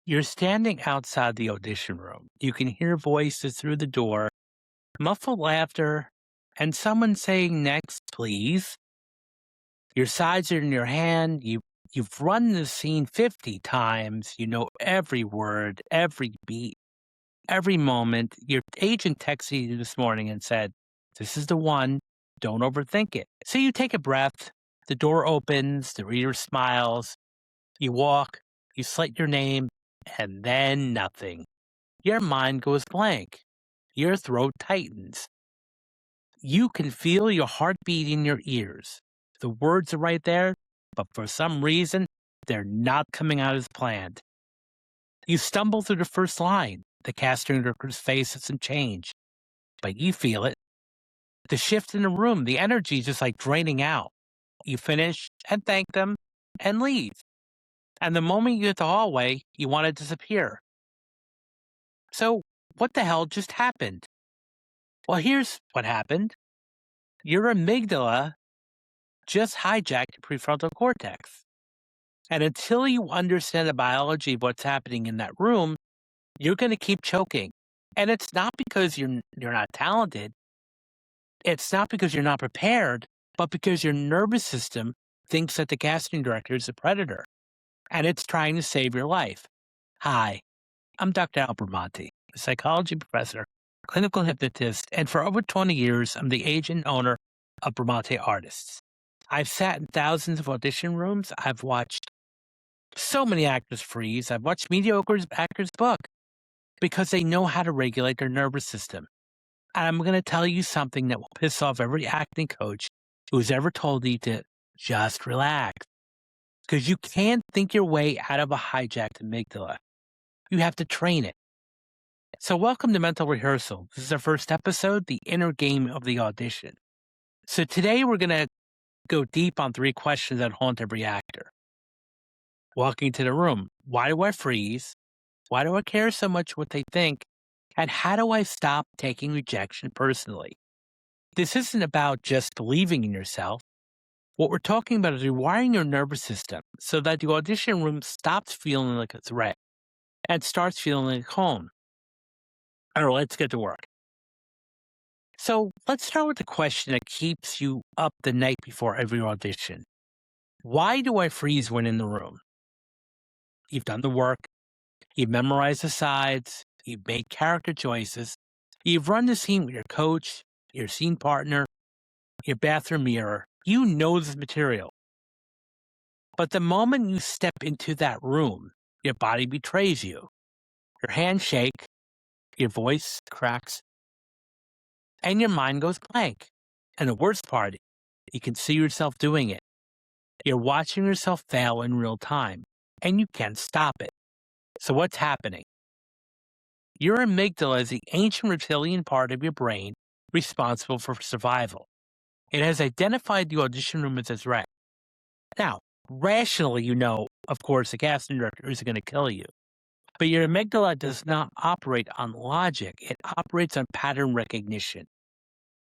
You're standing outside the audition room. You can hear voices through the door, muffled laughter, and someone saying, "Next, please." Your sides are in your hand. You've run the scene 50 times. You know every word, every beat, every moment. Your agent texted you this morning and said, "This is the one. Don't overthink it." So you take a breath. The door opens. The reader smiles. You walk. You slate your name, and then nothing. Your mind goes blank. Your throat tightens. You can feel your heartbeat in your ears. The words are right there, but for some reason, they're not coming out as planned. You stumble through the first line. The casting director's face hasn't changed, but you feel it. The shift in the room, the energy is just like draining out. You finish and thank them and leave. And the moment you hit the hallway, you want to disappear. So, what the hell just happened? Well, here's what happened. Your amygdala just hijacked your prefrontal cortex. And until you understand the biology of what's happening in that room, you're going to keep choking. And it's not because you're not talented. It's not because you're not prepared, but because your nervous system thinks that the casting director is a predator and it's trying to save your life. Hi, I'm Dr. Bramante, a psychology professor, clinical hypnotist, and for over 20 years, I'm the agent and owner of Bramante Artists. I've sat in thousands of audition rooms. I've watched so many actors freeze. I've watched mediocre actors book because they know how to regulate their nervous system. And I'm going to tell you something that will piss off every acting coach who's ever told you to just relax. Because you can't think your way out of a hijacked amygdala. You have to train it. So welcome to Mental Rehearsal. This is our first episode, the inner game of the audition. So today we're going to go deep on 3 questions that haunt every actor. Walking into the room, why do I freeze? Why do I care so much what they think? And how do I stop taking rejection personally? This isn't about just believing in yourself. What we're talking about is rewiring your nervous system so that the audition room stops feeling like a threat and starts feeling like home. All right, let's get to work. So let's start with the question that keeps you up the night before every audition. Why do I freeze when in the room? You've done the work. You've memorized the sides. You've made character choices. You've run the scene with your coach, your scene partner, your bathroom mirror. You know this material. But the moment you step into that room, your body betrays you. Your hands shake, your voice cracks, and your mind goes blank. And the worst part, you can see yourself doing it. You're watching yourself fail in real time, and you can't stop it. So what's happening? Your amygdala is the ancient reptilian part of your brain responsible for survival. It has identified the audition room as a threat. Now, rationally, you know, of course, the casting director is going to kill you. But your amygdala does not operate on logic. It operates on pattern recognition.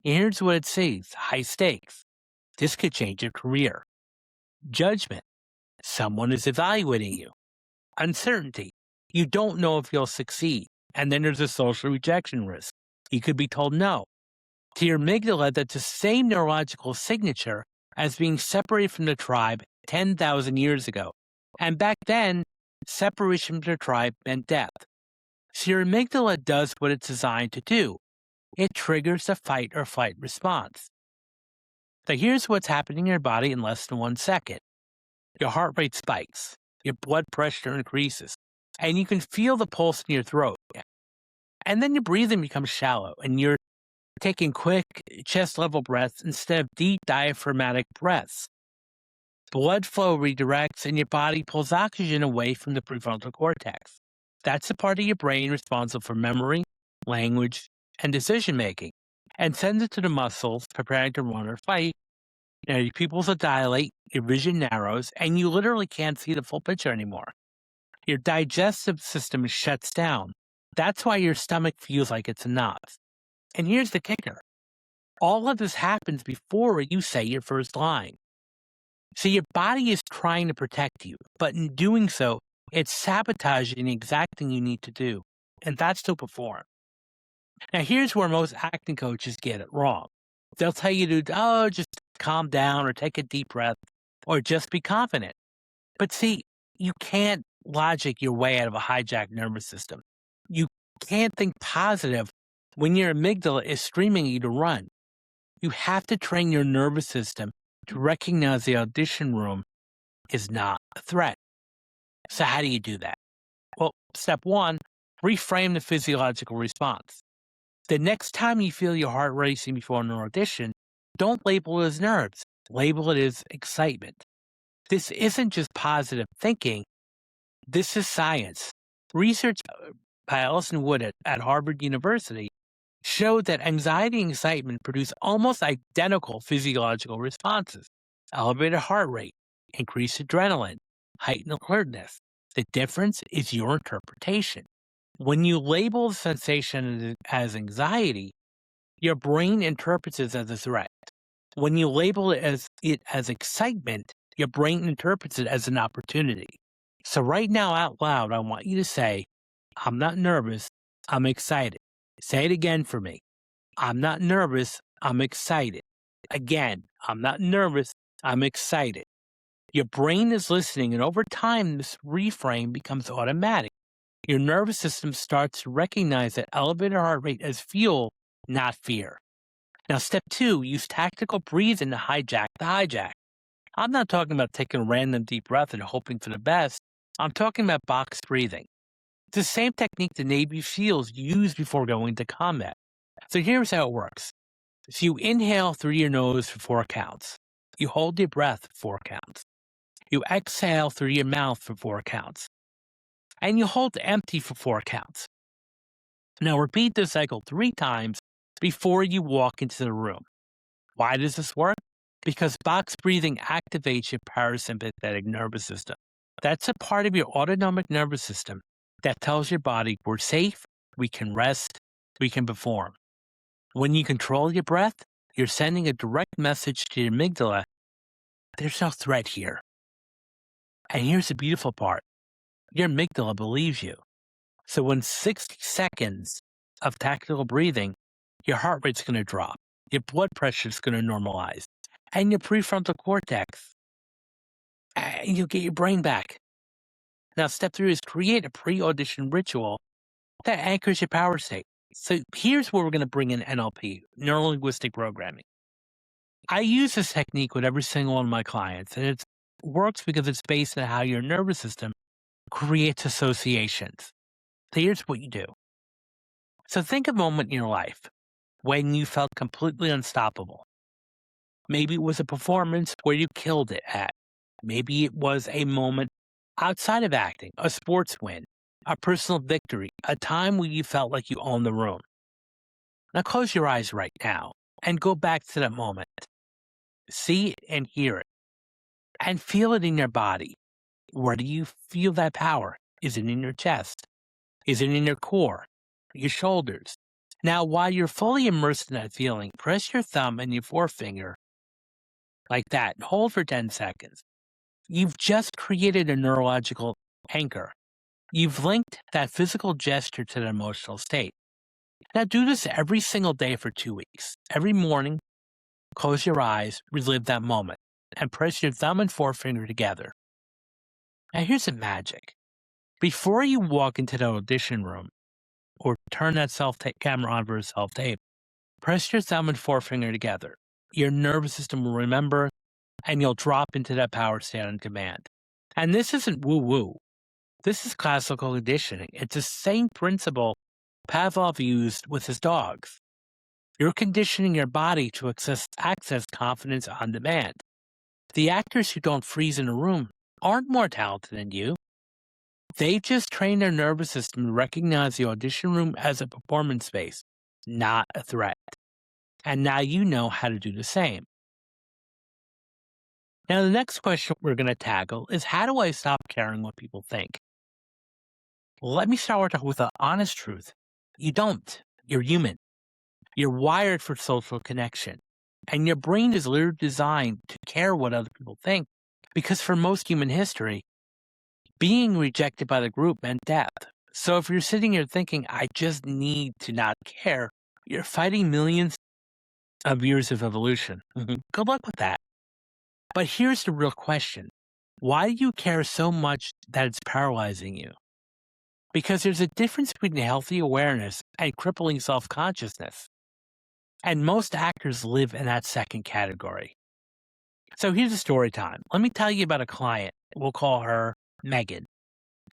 And here's what it sees: high stakes. This could change your career. Judgment. Someone is evaluating you. Uncertainty. You don't know if you'll succeed. And then there's a social rejection risk. You could be told no. To your amygdala, that's the same neurological signature as being separated from the tribe 10,000 years ago. And back then, separation from the tribe meant death. So your amygdala does what it's designed to do. It triggers a fight or flight response. So here's what's happening in your body in less than 1 second. Your heart rate spikes. Your blood pressure increases. And you can feel the pulse in your throat. And then your breathing becomes shallow, and you're taking quick chest-level breaths instead of deep diaphragmatic breaths. Blood flow redirects, and your body pulls oxygen away from the prefrontal cortex. That's the part of your brain responsible for memory, language, and decision-making, and sends it to the muscles preparing to run or fight. Now, your pupils will dilate, your vision narrows, and you literally can't see the full picture anymore. Your digestive system shuts down. That's why your stomach feels like it's in knots. And here's the kicker. All of this happens before you say your first line. So your body is trying to protect you, but in doing so, It's sabotaging the exact thing you need to do, and that's to perform. Now, here's where most acting coaches get it wrong. They'll tell you to, just calm down or take a deep breath or just be confident. But see, you can't logic your way out of a hijacked nervous system. You can't think positive when your amygdala is screaming at you to run. You have to train your nervous system to recognize the audition room is not a threat. So how do you do that? Well, step one, reframe the physiological response. The next time you feel your heart racing before an audition, don't label it as nerves. Label it as excitement. This isn't just positive thinking. This is science. Research by Alison Wood at Harvard University showed that anxiety and excitement produce almost identical physiological responses. Elevated heart rate, increased adrenaline, heightened alertness. The difference is your interpretation. When you label the sensation as anxiety, your brain interprets it as a threat. When you label it as excitement, your brain interprets it as an opportunity. So right now out loud, I want you to say, I'm not nervous, I'm excited. Say it again for me. I'm not nervous, I'm excited. Again, I'm not nervous, I'm excited. Your brain is listening, and over time, this reframe becomes automatic. Your nervous system starts to recognize that elevated heart rate as fuel, not fear. Now, step two, use tactical breathing to hijack the hijack. I'm not talking about taking a random deep breath and hoping for the best. I'm talking about box breathing. It's the same technique the Navy SEALs use before going to combat. So here's how it works. So you inhale through your nose for 4 counts. You hold your breath for 4 counts. You exhale through your mouth for 4 counts. And you hold empty for 4 counts. Now repeat this cycle 3 times before you walk into the room. Why does this work? Because box breathing activates your parasympathetic nervous system. That's a part of your autonomic nervous system that tells your body we're safe, we can rest, we can perform. When you control your breath, you're sending a direct message to your amygdala, there's no threat here. And here's the beautiful part. Your amygdala believes you. So in 60 seconds of tactical breathing, your heart rate's going to drop, your blood pressure's going to normalize, and your prefrontal cortex, and you'll get your brain back. Now, step 3 is create a pre-audition ritual that anchors your power state. So here's where we're going to bring in NLP, neuro-linguistic programming. I use this technique with every single one of my clients, and it works because it's based on how your nervous system creates associations. So here's what you do. So think of a moment in your life when you felt completely unstoppable. Maybe it was a performance where you killed it at. Maybe it was a moment outside of acting, a sports win, a personal victory, a time where you felt like you owned the room. Now close your eyes right now and go back to that moment. See it and hear it and feel it in your body. Where do you feel that power? Is it in your chest? Is it in your core, your shoulders? Now, while you're fully immersed in that feeling, press your thumb and your forefinger like that and hold for 10 seconds. You've just created a neurological anchor. You've linked that physical gesture to the emotional state. Now do this every single day for 2 weeks. Every morning, close your eyes, relive that moment, and press your thumb and forefinger together. Now here's the magic. Before you walk into the audition room, or turn that self-tape camera on for a self-tape, press your thumb and forefinger together. Your nervous system will remember, and you'll drop into that power state on command. And this isn't woo-woo. This is classical conditioning. It's the same principle Pavlov used with his dogs. You're conditioning your body to access confidence on demand. The actors who don't freeze in a room aren't more talented than you. They've just trained their nervous system to recognize the audition room as a performance space, not a threat. And now you know how to do the same. Now, the next question we're going to tackle is, how do I stop caring what people think? Well, let me start with an honest truth. You don't. You're human. You're wired for social connection. And your brain is literally designed to care what other people think, because for most human history, Being rejected by the group meant death. So if you're sitting here thinking, I just need to not care, you're fighting millions of years of evolution. Good luck with that. But here's the real question. Why do you care so much that it's paralyzing you? Because there's a difference between healthy awareness and crippling self-consciousness. And most actors live in that second category. So here's a story time. Let me tell you about a client. We'll call her Megan.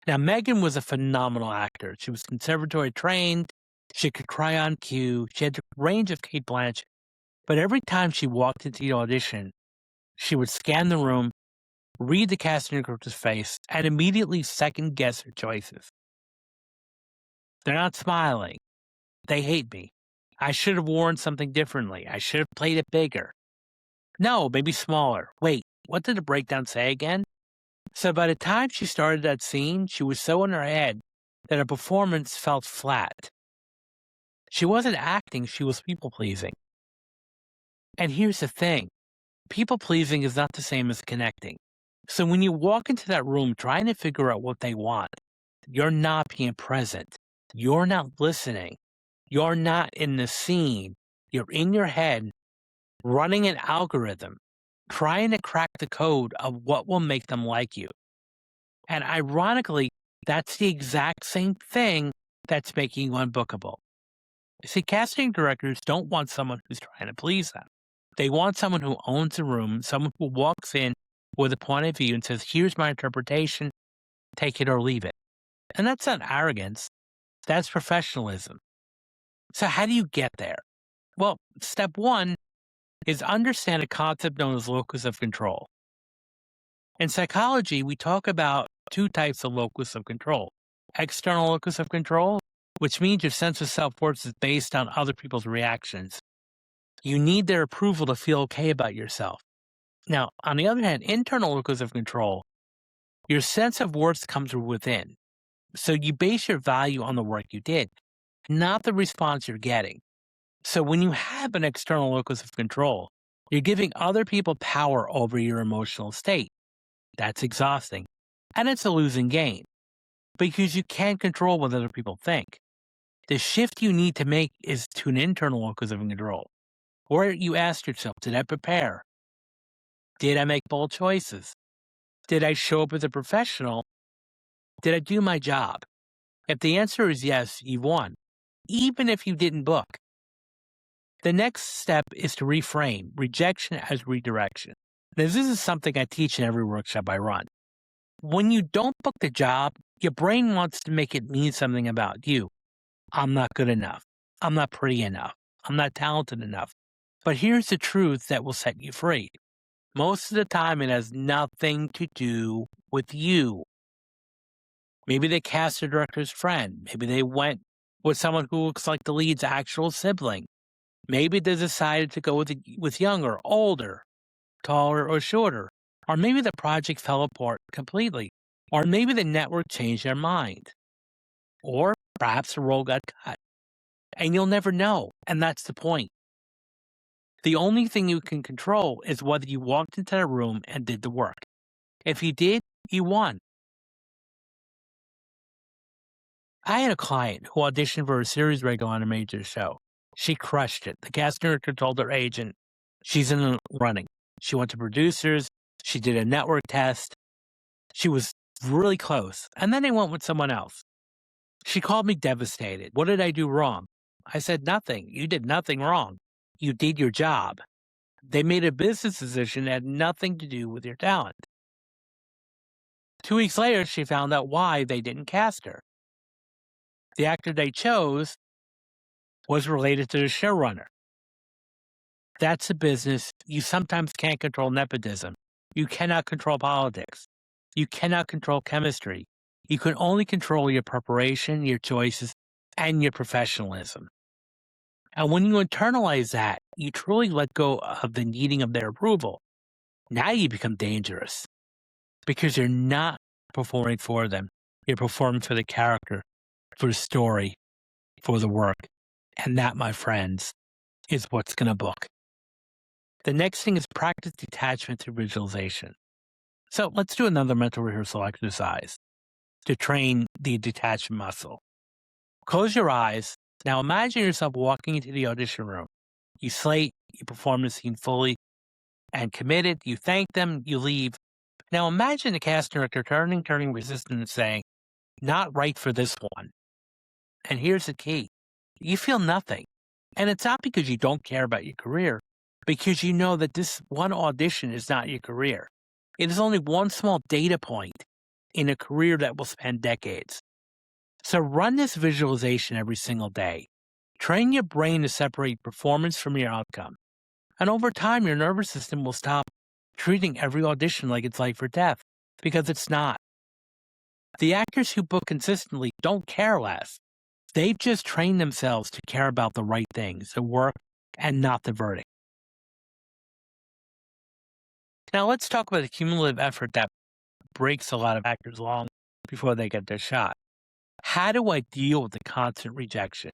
Now, Megan was a phenomenal actor. She was conservatory trained. She could cry on cue. She had the range of Kate Blanchett. But every time she walked into the audition, she would scan the room, read the casting director's face, and immediately second-guess her choices. They're not smiling. They hate me. I should have worn something differently. I should have played it bigger. No, maybe smaller. Wait, what did the breakdown say again? So by the time she started that scene, she was so in her head that her performance felt flat. She wasn't acting, she was people-pleasing. And here's the thing. People-pleasing is not the same as connecting. So when you walk into that room trying to figure out what they want, you're not being present. You're not listening. You're not in the scene. You're in your head, running an algorithm, trying to crack the code of what will make them like you. And ironically, that's the exact same thing that's making you unbookable. See, casting directors don't want someone who's trying to please them. They want someone who owns a room, someone who walks in with a point of view and says, here's my interpretation, take it or leave it. And that's not arrogance, that's professionalism. So how do you get there? Well, step one is understand a concept known as locus of control. In psychology, we talk about two types of locus of control. External locus of control, which means your sense of self-worth is based on other people's reactions. You need their approval to feel okay about yourself. Now, on the other hand, internal locus of control, your sense of worth comes from within. So you base your value on the work you did, not the response you're getting. So when you have an external locus of control, you're giving other people power over your emotional state. That's exhausting. And it's a losing game because you can't control what other people think. The shift you need to make is to an internal locus of control, where you ask yourself, did I prepare? Did I make bold choices? Did I show up as a professional? Did I do my job? If the answer is yes, you've won, even if you didn't book. The next step is to reframe rejection as redirection. Now, this is something I teach in every workshop I run. When you don't book the job, your brain wants to make it mean something about you. I'm not good enough. I'm not pretty enough. I'm not talented enough. But here's the truth that will set you free. Most of the time, it has nothing to do with you. Maybe they cast their director's friend. Maybe they went with someone who looks like the lead's actual sibling. Maybe they decided to go with younger, older, taller, or shorter. Or maybe the project fell apart completely. Or maybe the network changed their mind. Or perhaps the role got cut. And you'll never know. And that's the point. The only thing you can control is whether you walked into the room and did the work. If you did, you won. I had a client who auditioned for a series regular on a major show. She crushed it. The casting director told her agent, she's in the running. She went to producers. She did a network test. She was really close. And then they went with someone else. She called me devastated. What did I do wrong? I said, nothing. You did nothing wrong. You did your job. They made a business decision that had nothing to do with your talent. 2 weeks later, she found out why they didn't cast her. The actor they chose was related to the showrunner. That's a business. You sometimes can't control nepotism. You cannot control politics. You cannot control chemistry. You can only control your preparation, your choices, and your professionalism. And when you internalize that, you truly let go of the needing of their approval. Now you become dangerous because you're not performing for them. You're performing for the character, for the story, for the work. And that, my friends, is what's going to book. The next thing is practice detachment through visualization. So let's do another mental rehearsal exercise. to train the detachment muscle. Close your eyes. Now imagine yourself walking into the audition room. You slate, you perform the scene fully and committed, you thank them, you leave. Now imagine the cast director turning resistant and saying, "Not right for this one." And here's the key. You feel nothing. And it's not because you don't care about your career, because you know that this one audition is not your career. It is only one small data point in a career that will span decades. So run this visualization every single day. Train your brain to separate performance from your outcome. And over time, your nervous system will stop treating every audition like it's life or death, because it's not. The actors who book consistently don't care less. They've just trained themselves to care about the right things, the work, and not the verdict. Now let's talk about the cumulative effort that breaks a lot of actors long before they get their shot. How do I deal with the constant rejection?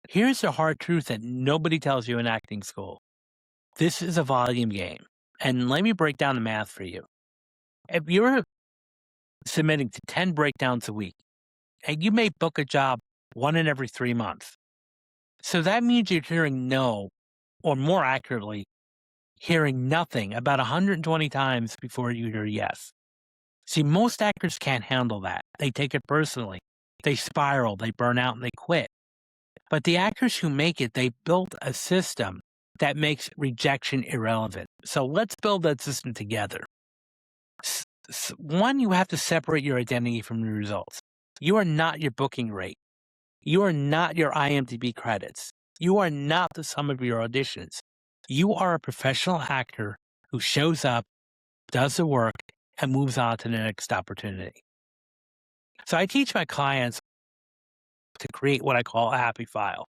Here's the hard truth that nobody tells you in acting school. This is a volume game. And let me break down the math for you. If you're submitting to 10 breakdowns a week, and you may book a job 1 in every 3 months. So that means you're hearing no, or more accurately, hearing nothing about 120 times before you hear yes. See, most actors can't handle that. They take it personally. They spiral, they burn out, and they quit. But the actors who make it, they built a system that makes rejection irrelevant. So let's build that system together. One, you have to separate your identity from your results. You are not your booking rate. You are not your IMDb credits. You are not the sum of your auditions. You are a professional actor who shows up, does the work, and moves on to the next opportunity. So I teach my clients to create what I call a happy file.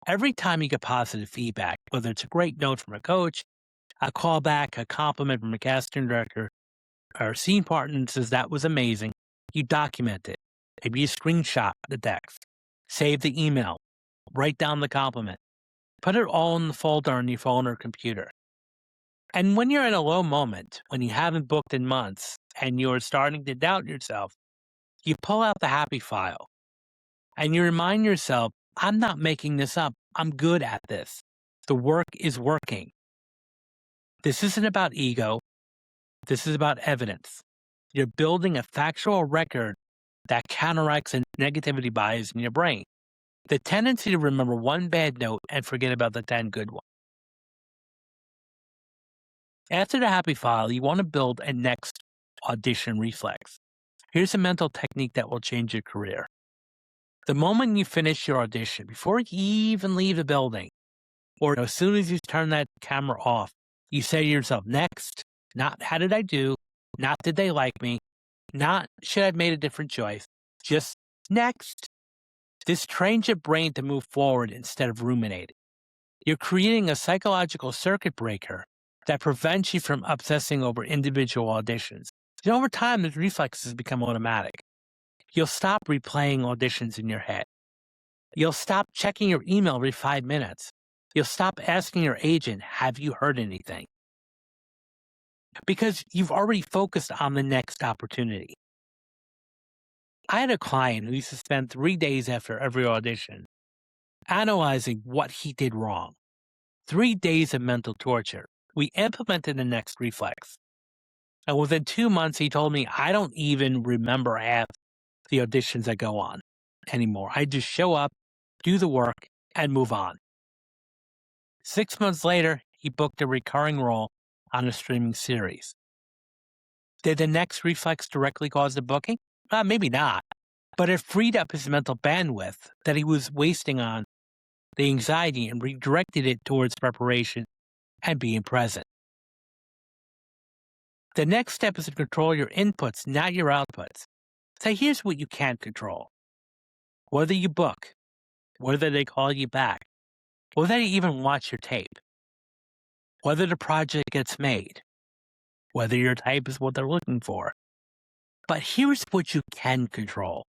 Every time you get positive feedback, whether it's a great note from a coach, a callback, a compliment from a casting director, or a scene partner says that was amazing, you document it. Maybe you screenshot the text, save the email, write down the compliment, put it all in the folder on your phone or computer. And when you're in a low moment, when you haven't booked in months and you're starting to doubt yourself, you pull out the happy file and you remind yourself, I'm not making this up. I'm good at this. The work is working. This isn't about ego. This is about evidence. You're building a factual record that counteracts a negativity bias in your brain. The tendency to remember one bad note and forget about the 10 good ones. After the happy file, you want to build a next audition reflex. Here's a mental technique that will change your career. The moment you finish your audition, before you even leave the building, or as soon as you turn that camera off, you say to yourself, next, not how did I do, not did they like me, not should I have made a different choice, just next. This trains your brain to move forward instead of ruminating. You're creating a psychological circuit breaker that prevents you from obsessing over individual auditions. And over time, these reflexes become automatic. You'll stop replaying auditions in your head. You'll stop checking your email every 5 minutes. You'll stop asking your agent, have you heard anything? Because you've already focused on the next opportunity. I had a client who used to spend 3 days after every audition analyzing what he did wrong. 3 days of mental torture. We implemented the next reflex. And within 2 months, he told me, I don't even remember half the auditions I go on anymore. I just show up, do the work, and move on. 6 months later, he booked a recurring role on a streaming series. Did the next reflex directly cause the booking? Maybe not. But it freed up his mental bandwidth that he was wasting on the anxiety and redirected it towards preparation and being present. The next step is to control your inputs, not your outputs. So here's what you can't control. Whether you book, whether they call you back, whether they even watch your tape, whether the project gets made, whether your type is what they're looking for. But here's what you can control.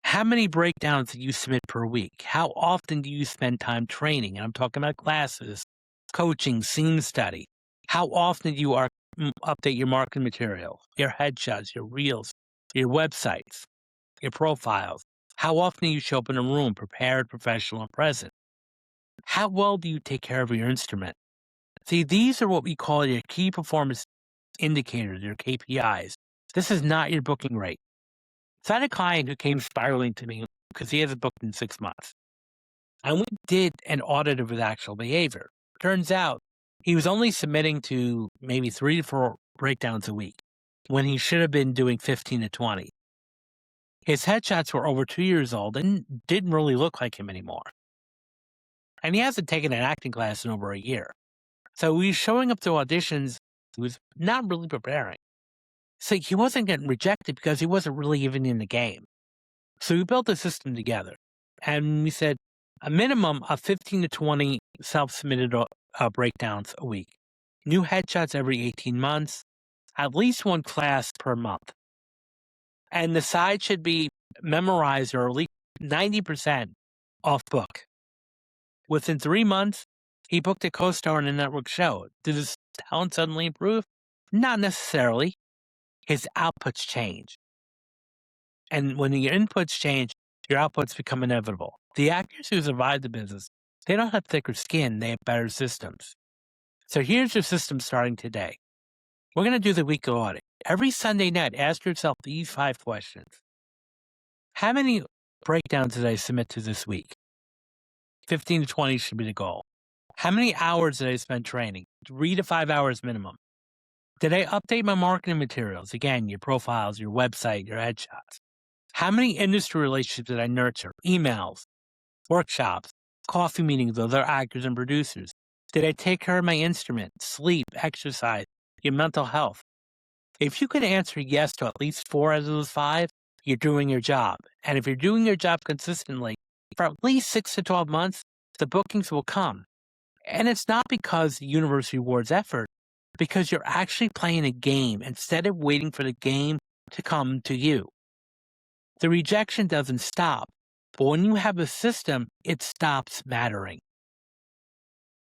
How many breakdowns do you submit per week? How often do you spend time training? And I'm talking about classes, coaching, scene study. How often you are update your marketing material, your headshots, your reels, your websites, your profiles? How often do you show up in a room prepared, professional, and present? How well do you take care of your instrument? See, these are what we call your key performance indicators, your KPIs. This is not your booking rate. So I had a client who came spiraling to me because he hasn't booked in 6 months. And we did an audit of his actual behavior. Turns out he was only submitting to maybe 3 to 4 breakdowns a week when he should have been doing 15 to 20. His headshots were over 2 years old and didn't really look like him anymore. And he hasn't taken an acting class in over a year. So he's showing up to auditions. He was not really preparing. So he wasn't getting rejected because he wasn't really even in the game. So we built a system together. And we said a minimum of 15 to 20 self-submitted breakdowns a week. New headshots every 18 months. At least one class per month. And the side should be memorized or at least 90% off book. Within 3 months, he booked a co-star in a network show. Did his talent suddenly improve? Not necessarily. His outputs change. And when your inputs change, your outputs become inevitable. The actors who survive the business, they don't have thicker skin, they have better systems. So here's your system starting today. We're going to do the weekly audit. Every Sunday night, ask yourself these 5 questions. How many breakdowns did I submit to this week? 15 to 20 should be the goal. How many hours did I spend training? 3 to 5 hours minimum. Did I update my marketing materials? Again, your profiles, your website, your headshots. How many industry relationships did I nurture? Emails, workshops, coffee meetings with other actors and producers. Did I take care of my instrument, sleep, exercise, your mental health? If you can answer yes to at least 4 out of those 5, you're doing your job. And if you're doing your job consistently for at least 6 to 12 months, the bookings will come. And it's not because the universe rewards effort, because you're actually playing a game instead of waiting for the game to come to you. The rejection doesn't stop, but when you have a system, it stops mattering.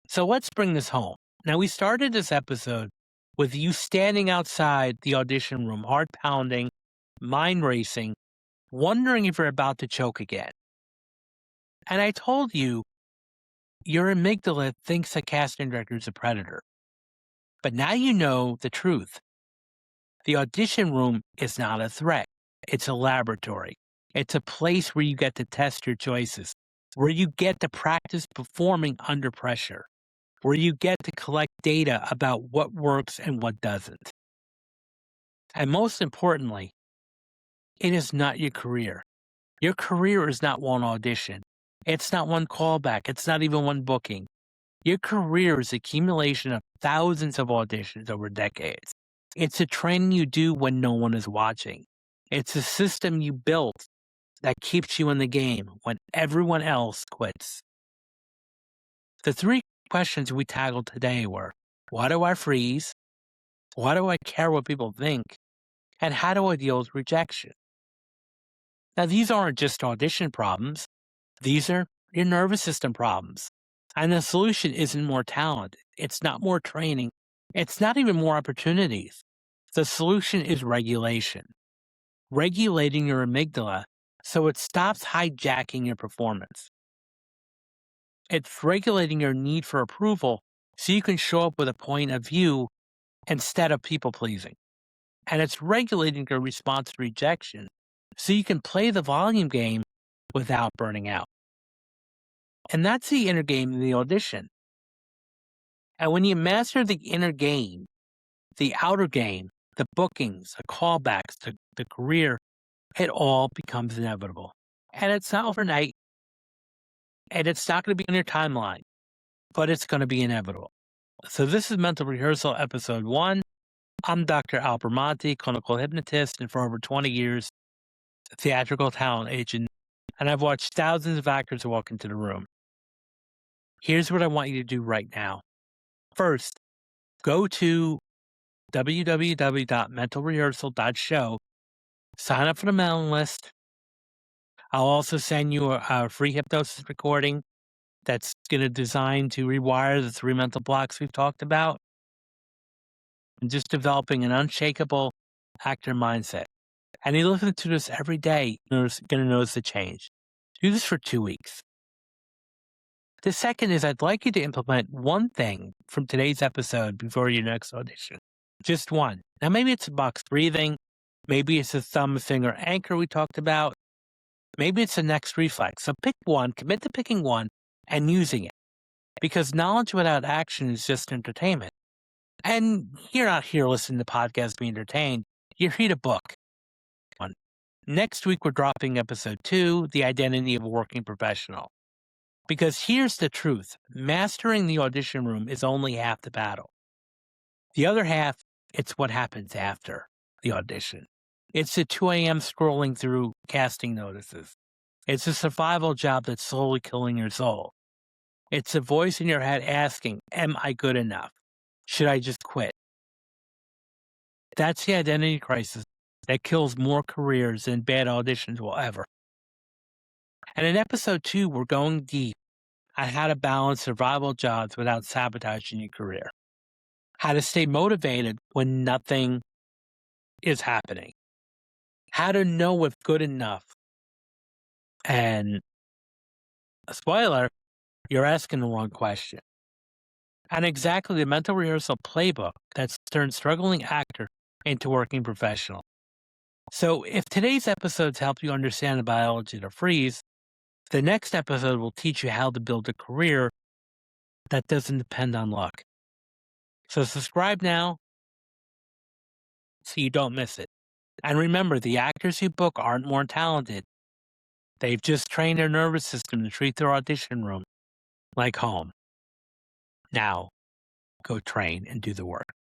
So let's bring this home. Now, we started this episode with you standing outside the audition room, heart pounding, mind racing, wondering if you're about to choke again. And I told you, your amygdala thinks a casting director is a predator. But now you know the truth. The audition room is not a threat. It's a laboratory. It's a place where you get to test your choices, where you get to practice performing under pressure, where you get to collect data about what works and what doesn't. And most importantly, it is not your career. Your career is not one audition. It's not one callback. It's not even one booking. Your career is accumulation of thousands of auditions over decades. It's a training you do when no one is watching. It's a system you built that keeps you in the game when everyone else quits. The 3 questions we tackled today were, why do I freeze? Why do I care what people think? And how do I deal with rejection? Now, these aren't just audition problems. These are your nervous system problems. And the solution isn't more talent. It's not more training. It's not even more opportunities. The solution is regulation. Regulating your amygdala so it stops hijacking your performance. It's regulating your need for approval so you can show up with a point of view instead of people pleasing. And it's regulating your response to rejection so you can play the volume game without burning out. And that's the inner game in the audition. And when you master the inner game, the outer game, the bookings, the callbacks, the career, it all becomes inevitable. And it's not overnight. And it's not going to be on your timeline, but it's going to be inevitable. So this is Mental Rehearsal Episode 1. I'm Dr. Al Bramante, clinical hypnotist, and for over 20 years, a theatrical talent agent. And I've watched thousands of actors walk into the room. Here's what I want you to do right now. First, go to www.mentalrehearsal.show. Sign up for the mailing list. I'll also send you a free hypnosis recording that's going to design to rewire the 3 mental blocks we've talked about. and just developing an unshakable actor mindset. And you listen to this every day, you're going to notice the change. Do this for 2 weeks. The second is I'd like you to implement one thing from today's episode before your next audition. Just one. Now, maybe it's a box breathing. Maybe it's a thumb finger anchor we talked about. Maybe it's the next reflex. So pick one, commit to picking one and using it. Because knowledge without action is just entertainment. And you're not here listening to podcasts being entertained. You're here to book. Next week, we're dropping episode 2, The Identity of a Working Professional. Because here's the truth. Mastering the audition room is only half the battle. The other half, it's what happens after the audition. It's the 2 a.m. scrolling through casting notices. It's a survival job that's slowly killing your soul. It's a voice in your head asking, am I good enough? Should I just quit? That's the identity crisis that kills more careers than bad auditions will ever. And in episode 2, we're going deep on how to balance survival jobs without sabotaging your career. How to stay motivated when nothing is happening. How to know if good enough. And a spoiler, you're asking the wrong question. And exactly the mental rehearsal playbook that turns struggling actor into working professional. So if today's episodes help you understand the biology to freeze, the next episode will teach you how to build a career that doesn't depend on luck. So subscribe now so you don't miss it. And remember, the actors you book aren't more talented. They've just trained their nervous system to treat their audition room like home. Now, go train and do the work.